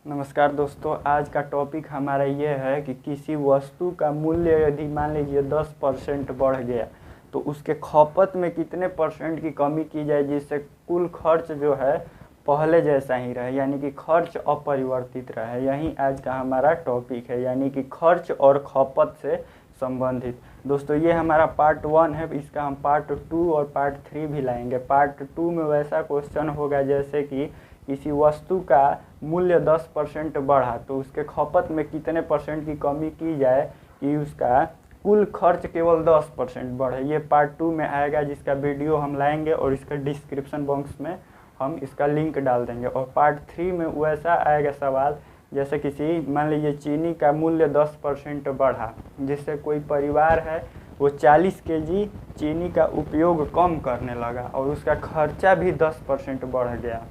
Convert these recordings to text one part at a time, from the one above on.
नमस्कार दोस्तों, आज का टॉपिक हमारा ये है कि किसी वस्तु का मूल्य यदि मान लीजिए 10% बढ़ गया तो उसके खपत में कितने परसेंट की कमी की जाए जिससे कुल खर्च जो है पहले जैसा ही रहे, यानी कि खर्च अपरिवर्तित रहे। यही आज का हमारा टॉपिक है, यानी कि खर्च और खपत से संबंधित। दोस्तों ये हमारा पार्ट 1 है, इसका हम पार्ट 2 और पार्ट 3 भी लाएंगे। पार्ट 2 में वैसा क्वेश्चन होगा जैसे कि किसी वस्तु का मूल्य 10% बढ़ा तो उसके खपत में कितने परसेंट की कमी की जाए कि उसका कुल खर्च केवल 10% बढ़े। ये पार्ट 2 में आएगा, जिसका वीडियो हम लाएंगे और इसका डिस्क्रिप्शन बॉक्स में हम इसका लिंक डाल देंगे। और पार्ट 3 में वैसा आएगा सवाल जैसे किसी मान लीजिए चीनी का मूल्य 10% बढ़ा, जिससे कोई परिवार है वो 40 केजी चीनी का उपयोग कम करने लगा और उसका खर्चा भी 10% बढ़ गया,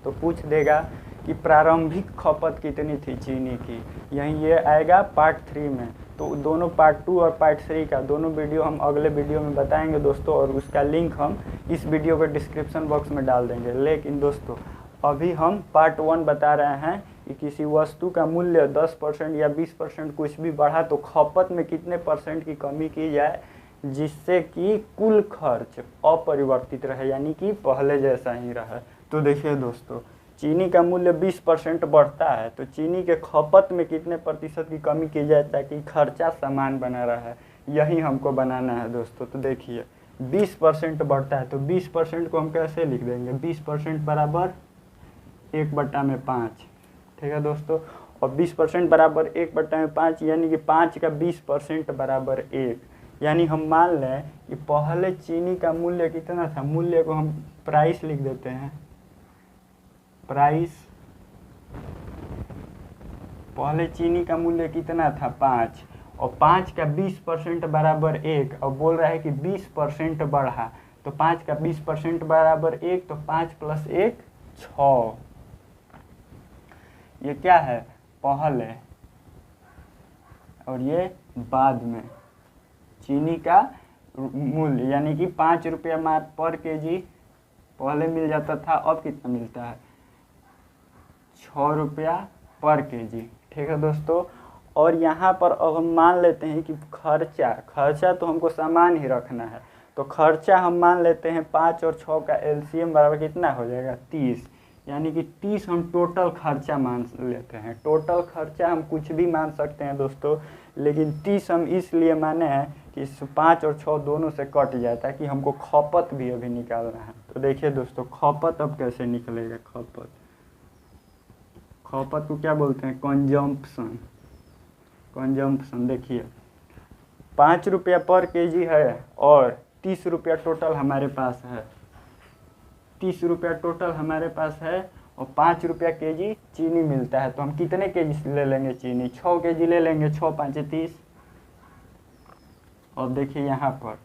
तो पूछ देगा कि प्रारंभिक खपत कितनी थी चीनी की। यही ये आएगा पार्ट 3 में। तो दोनों पार्ट 2 और पार्ट 3 का दोनों वीडियो हम अगले वीडियो में बताएंगे दोस्तों, और उसका लिंक हम इस वीडियो के डिस्क्रिप्शन बॉक्स में डाल देंगे। लेकिन दोस्तों अभी हम पार्ट 1 बता रहे हैं कि किसी वस्तु का मूल्य 10% या 20% कुछ भी बढ़ा तो खपत में कितने परसेंट की कमी की जाए जिससे कि कुल खर्च अपरिवर्तित रहे, यानी कि पहले जैसा ही रहे। तो देखिए दोस्तों, चीनी का मूल्य 20% बढ़ता है तो चीनी के खपत में कितने प्रतिशत की कमी की जाए ताकि खर्चा समान बना रहे, यही हमको बनाना है दोस्तों। तो देखिए 20% बढ़ता है तो 20% को हम कैसे लिख देंगे, 20% बराबर 1/5, ठीक है दोस्तों। और 20% बराबर 1/5 यानी कि 5 का 20% बराबर 1। यानी हम मान लें कि पहले चीनी का मूल्य कितना था, मूल्य को हम प्राइस लिख देते हैं, प्राइस। पहले चीनी का मूल्य कितना था 5, और 5 का 20% बराबर 1, और बोल रहा है कि 20% बढ़ा तो 5 का 20% बराबर 1, तो 5 + 1 6। ये क्या है, पहले, और ये बाद में चीनी का मूल्य, यानी कि 5 रुपया पर केजी पहले मिल जाता था, अब कितना मिलता है 6 रुपया पर केजी, ठीक है दोस्तों। और यहाँ पर अब हम मान लेते हैं कि खर्चा तो हमको समान ही रखना है, तो खर्चा हम मान लेते हैं 5 और 6 का एलसीएम बराबर कितना हो जाएगा 30, यानी कि 30 हम टोटल खर्चा मान लेते हैं। टोटल खर्चा हम कुछ भी मान सकते हैं दोस्तों, लेकिन 30 हम इसलिए माने हैं कि 5 और 6 दोनों से कट जाए ताकि हमको खपत भी अभी निकालना है। तो देखिए दोस्तों, खपत अब कैसे निकलेगा, खपत को क्या बोलते हैं, कंजम्पशन। देखिए 5 रुपया पर केजी है और 30 रुपया टोटल हमारे पास है, 30 रुपया टोटल हमारे पास है और 5 रुपया केजी चीनी मिलता है। तो हम कितने केजी ले लेंगे चीनी, 6 केजी ले लेंगे, 6 × 5 = 30। और देखिए यहाँ पर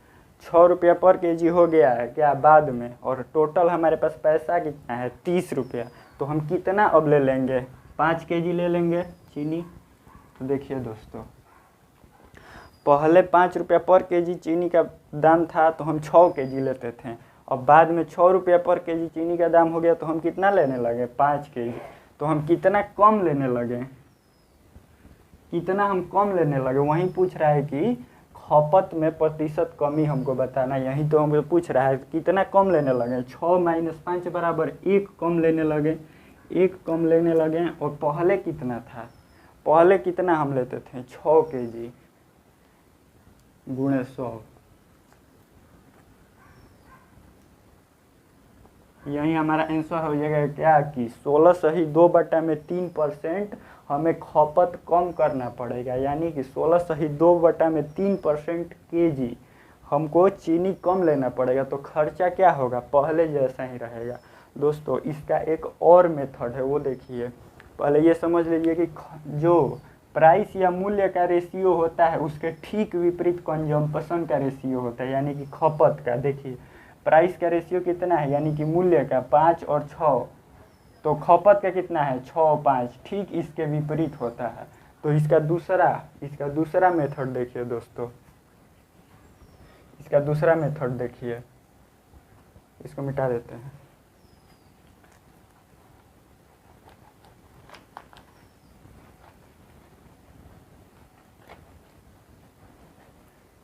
6 रुपया पर केजी हो गया है क्या बाद में, और टोटल हमारे पास पैसा कितना है 30 रुपया, तो हम कितना अब ले लेंगे 5 केजी ले लेंगे चीनी। तो देखिए दोस्तों, पहले 5 रुपया पर केजी चीनी का दाम था तो हम 6 केजी लेते थे, और बाद में 6 रुपया पर केजी चीनी का दाम हो गया तो हम कितना लेने लगे 5 केजी। तो हम कितना कम लेने लगे, वहीं पूछ रहा है कि खपत में प्रतिशत कमी हमको बताना, यही तो हमको पूछ रहा है कितना कम लेने लगे। 6 - 5 बराबर 1 कम लेने लगे, 1 कम लेने लगे। और पहले कितना था, पहले कितना हम लेते थे 6 केजी × 100, यही हमारा आंसर हो जाएगा क्या कि 16 सही 2/3% हमें खपत कम करना पड़ेगा, यानी कि 16 सही 2/3% केजी हमको चीनी कम लेना पड़ेगा। तो खर्चा क्या होगा, पहले जैसा ही रहेगा। दोस्तों इसका एक और मेथड है, वो देखिए। पहले ये समझ लीजिए कि जो प्राइस या मूल्य का रेशियो होता है उसके ठीक विपरीत कंजम्पशन का रेशियो होता है, यानी कि खपत का। देखिए प्राइस का रेशियो कितना है, यानी कि मूल्य का 5 और 6, तो खपत का कितना है 6 और 5, ठीक इसके विपरीत होता है। तो इसका दूसरा मेथड देखिए दोस्तों, इसका दूसरा मेथड देखिए, इसको मिटा देते हैं।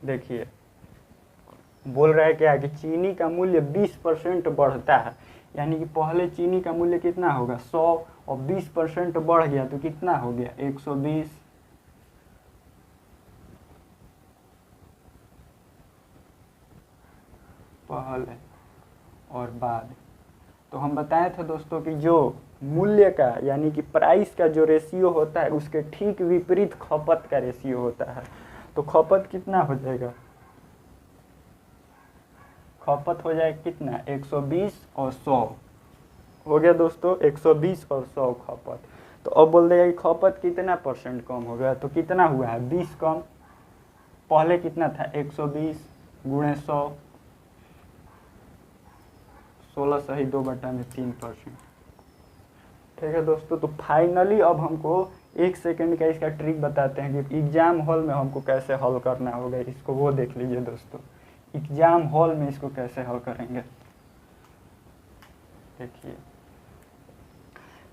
देखिए बोल रहा है क्या कि चीनी का मूल्य 20% बढ़ता है, यानी कि पहले चीनी का मूल्य कितना होगा 100 और 20% बढ़ गया तो कितना हो गया 120। पहले और बाद। तो हम बताए थे दोस्तों कि जो मूल्य का यानी कि प्राइस का जो रेशियो होता है उसके ठीक विपरीत खपत का रेशियो होता है। तो खपत कितना हो जाएगा, खपत हो जाएगा कितना 120 और 100 हो गया दोस्तों, 120 और 100 खपत। तो अब बोल देगा कि खपत कितना परसेंट कम हो गया, तो कितना हुआ है 20 कम। पहले कितना था 120 गुणे 100, 16 सही 2/3%। ठीक है दोस्तों, तो फाइनली अब हमको 1 सेकंड का इसका ट्रिक बताते हैं कि एग्जाम हॉल में हमको कैसे हल करना होगा इसको, वो देख लीजिए दोस्तों। एग्जाम हॉल में इसको कैसे हल करेंगे, देखिए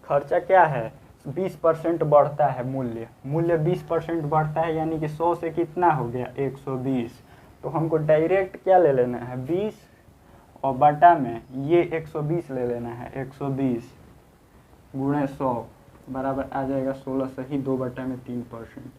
खर्चा क्या है 20% बढ़ता है, मूल्य 20% बढ़ता है, यानी कि 100 से कितना हो गया 120। तो हमको डायरेक्ट क्या ले लेना है 20 और बटा में ये 120 ले लेना है, 120 गुणे 100 बराबर आ जाएगा 16 से ही 2/3%।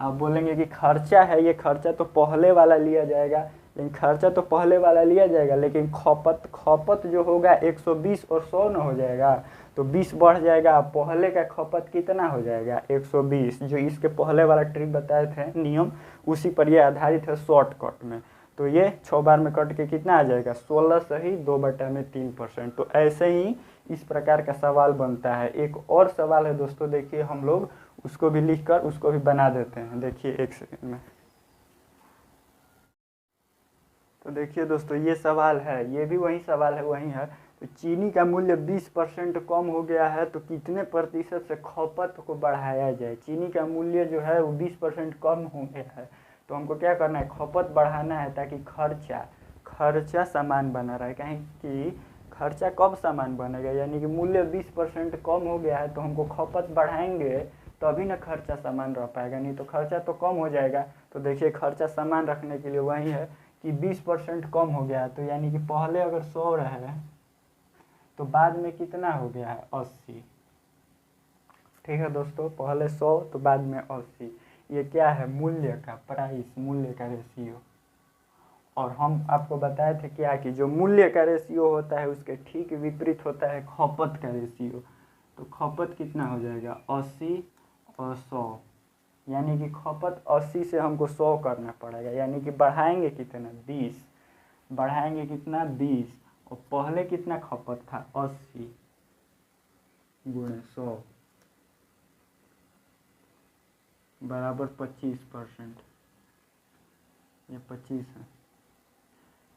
आप बोलेंगे कि खर्चा है, ये खर्चा तो पहले वाला लिया जाएगा, लेकिन खर्चा तो पहले वाला लिया जाएगा लेकिन खपत जो होगा 120 और 100 न हो जाएगा, तो 20 बढ़ जाएगा। पहले का खपत कितना हो जाएगा 120, जो इसके पहले वाला ट्रिक बताए थे नियम, उसी पर ये आधारित है शॉर्टकट में। तो ये 6 बार में कट के कितना आ जाएगा 16 से ही 2/3%। तो ऐसे ही इस प्रकार का सवाल बनता है। एक और सवाल है दोस्तों, देखिए हम लोग उसको भी लिखकर उसको भी बना देते हैं, देखिए 1 सेकंड में। तो देखिए दोस्तों ये सवाल है, ये भी वही सवाल है, वही है। तो चीनी का मूल्य 20% कम हो गया है तो कितने प्रतिशत से खपत को बढ़ाया जाए। चीनी का मूल्य जो है वो 20% कम हो गया है, तो हमको क्या करना है खपत बढ़ाना है, ताकि खर्चा समान बना रहे। कहीं कि खर्चा कब समान बनेगा, यानी कि मूल्य 20% कम हो गया है तो हमको खपत बढ़ाएंगे तभी ना खर्चा समान रह पाएगा, नहीं तो खर्चा तो कम हो जाएगा। तो देखिए खर्चा समान रखने के लिए वही है कि 20% कम हो गया, तो यानी कि पहले अगर 100 रहे तो बाद में कितना हो गया है 80। ठीक है दोस्तों, पहले 100 तो बाद में 80। ये क्या है मूल्य का प्राइस, मूल्य का रेशियो। और हम आपको बताए थे क्या कि जो मूल्य का रेशियो होता है उसके ठीक विपरीत होता है खपत का रेशियो। तो खपत कितना हो जाएगा 80 और 100, यानी कि खपत 80 से हमको 100 करना पड़ेगा, यानी कि बढ़ाएंगे कितना 20, बढ़ाएंगे कितना 20, और पहले कितना खपत था 80 गुणे 100 बराबर 25%, ये 25 है।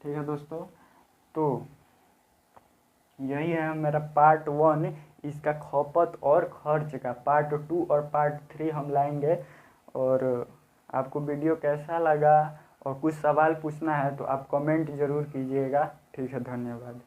ठीक है दोस्तों, तो यही है मेरा पार्ट 1 इसका खपत और खर्च का। पार्ट 2 और पार्ट 3 हम लाएंगे। और आपको वीडियो कैसा लगा और कुछ सवाल पूछना है तो आप कमेंट ज़रूर कीजिएगा। ठीक है, धन्यवाद।